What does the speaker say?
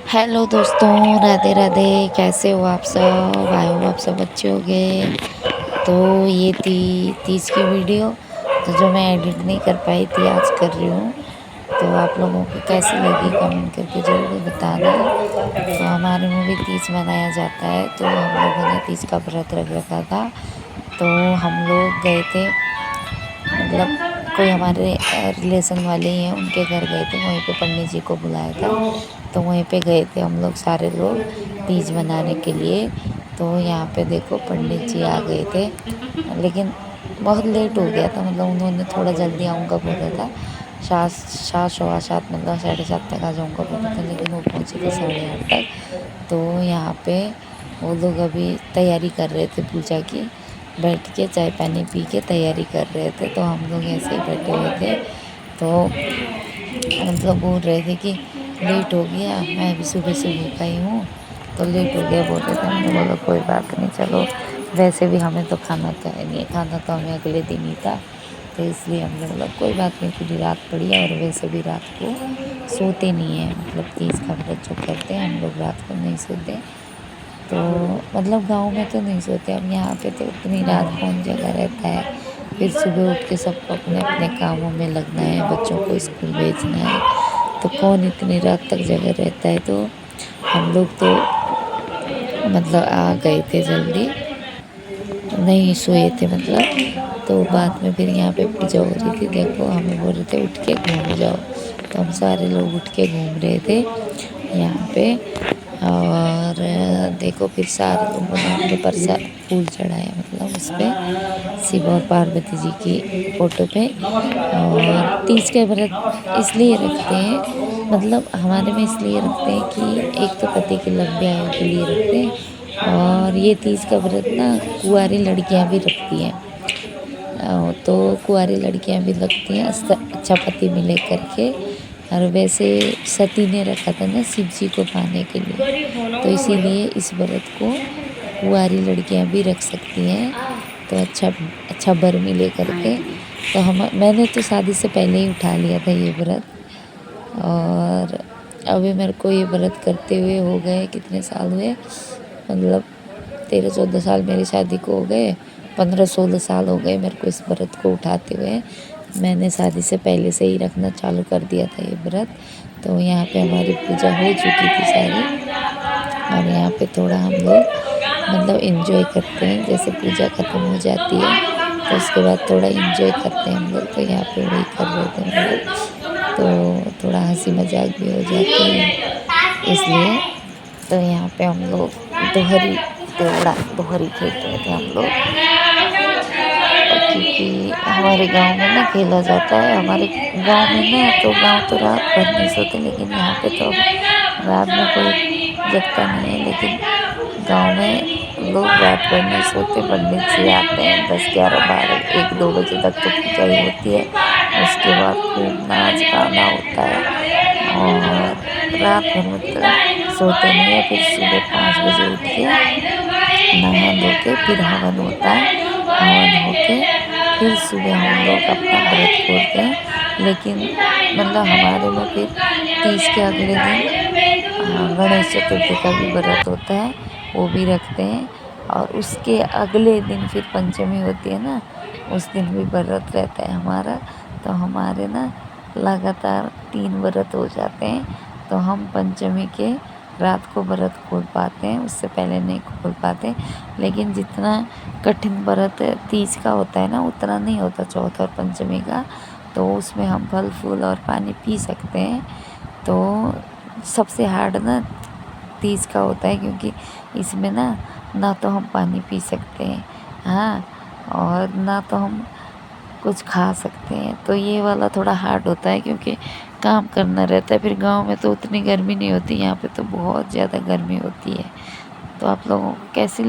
Hello दोस्तों, राधे राधे। कैसे हो आप सब? आई होप आप सब अच्छे होंगे। तो ये थी तीज की वीडियो, तो जो मैं एडिट नहीं कर पाई थी आज कर रही हूँ। तो आप लोगों को कैसी लगी कमेंट करके ज़रूर बताना। तो हमारे में भी तीज मनाया जाता है, तो हम लोगों ने तीज का व्रत रख रखा था। तो हम लोग गए थे, मतलब कोई हमारे रिलेशन वाले ही हैं, उनके घर गए थे। वहीं पे पंडित जी को बुलाया था, तो वहीं पे गए थे हम लोग सारे लोग तीज मनाने के लिए। तो यहाँ पे देखो पंडित जी आ गए थे, लेकिन बहुत लेट हो गया था। मतलब उन्होंने थोड़ा जल्दी आऊँगा बोला था, सात सात सवा सात, मतलब 7:30 तक आ जाऊँगा बोला था, लेकिन वो पहुँचे थे 8:30 तक। तो यहाँ पे वो लोग अभी तैयारी कर रहे थे पूजा की, बैठ के चाय पानी पी के तैयारी कर रहे थे। तो हम लोग ऐसे ही बैठे हुए थे, तो मतलब बोल रहे थे कि लेट हो गया, मैं भी सुबह से भूखा ही हूँ, तो लेट हो गया बोल रहे थे। हमने बोला कोई बात नहीं, चलो वैसे भी हमें तो खाना तो है नहीं, खाना तो हमें अगले दिन ही था। तो इसलिए हमने बोला कोई बात नहीं, पूरी रात पड़ी है, और वैसे भी रात को सोते नहीं हैं। मतलब तीज का व्रत जो करते हैं हम लोग रात को नहीं सोते। तो मतलब गाँव में तो नहीं सोते, अब यहाँ पे तो इतनी रात कौन जगह रहता है। फिर सुबह उठ के सबको अपने अपने कामों में लगना है, बच्चों को स्कूल भेजना है, तो कौन इतनी रात तक जगह रहता है। तो हम लोग तो मतलब आ गए थे जल्दी, नहीं सोए थे मतलब। तो बाद में फिर यहाँ पे पूजा हो रही थी, देखो हमें बोल रहे थे उठ के घूम जाओ, तो हम सारे लोग उठ के घूम रहे थे यहाँ पे। और देखो फिर सारे लोगों ने अपने प्रसाद फूल चढ़ाया, मतलब उस पर शिव और पार्वती जी की फ़ोटो पे। और तीज के व्रत इसलिए रखते हैं, मतलब हमारे में इसलिए रखते हैं कि एक तो पति की लंबी आयु के लिए रखते हैं, और ये तीज का व्रत ना कुंवारी लड़कियां भी रखती हैं। तो कुंवारी लड़कियां भी रखती हैं अच्छा पति मिले करके। और वैसे सती ने रखा था ना शिव जी को पाने के लिए, तो इसीलिए इस व्रत को कुंवारी लड़कियां भी रख सकती हैं, तो अच्छा अच्छा वर मिले करके। तो मैंने तो शादी से पहले ही उठा लिया था ये व्रत, और अभी मेरे को ये व्रत करते हुए हो गए कितने साल हुए, मतलब 13-14 साल मेरी शादी को हो गए, 15-16 साल हो गए मेरे को इस व्रत को उठाते हुए। मैंने शादी से पहले से ही रखना चालू कर दिया था ये व्रत। तो यहाँ पे हमारी पूजा हो चुकी थी सारी, और यहाँ पे थोड़ा हम लोग मतलब इन्जॉय करते हैं, जैसे पूजा ख़त्म हो जाती है तो उसके बाद थोड़ा इन्जॉय करते हैं हम लोग। तो यहाँ पे वही कर रहे थे हम लोग, तो थोड़ा हंसी मजाक भी हो जाती है इसलिए। तो यहाँ पे हम लोग दोहरी खेल रहे थे हम लोग, क्योंकि हमारे गांव में ना खेला जाता है। हमारे गांव में ना तो गांव तो रात भर नहीं सोते, लेकिन यहाँ पे तो अब रात में कोई जगता नहीं है, लेकिन गांव में लोग रात भर नहीं सोते। पंडित जी आते हैं 10, 11, 12, 1, 2 बजे तक तो पूजा ही होती है। उसके बाद खूब नाच गाना होता है, और रात भर मतलब सोते नहीं है। फिर सुबह 5 बजे उठ के नहा धो के फिर हवन होता है, हवन होके फिर सुबह हम लोग अपना व्रत खोलते हैं। लेकिन मतलब हमारे में फिर तीज के अगले दिन गणेश चतुर्थी का भी व्रत होता है, वो भी रखते हैं। और उसके अगले दिन फिर पंचमी होती है ना, उस दिन भी व्रत रहता है हमारा। तो हमारे ना लगातार 3 व्रत हो जाते हैं, तो हम पंचमी के रात को व्रत खोल पाते हैं, उससे पहले नहीं खोल पाते। लेकिन जितना कठिन व्रत तीज का होता है ना, उतना नहीं होता चौथ और पंचमी का। तो उसमें हम फल फूल और पानी पी सकते हैं। तो सबसे हार्ड ना तीज का होता है, क्योंकि इसमें ना तो हम पानी पी सकते हैं, हाँ, और ना तो हम कुछ खा सकते हैं। तो ये वाला थोड़ा हार्ड होता है, क्योंकि काम करना रहता है। फिर गांव में तो उतनी गर्मी नहीं होती, यहाँ पे तो बहुत ज़्यादा गर्मी होती है। तो आप लोगों को कैसी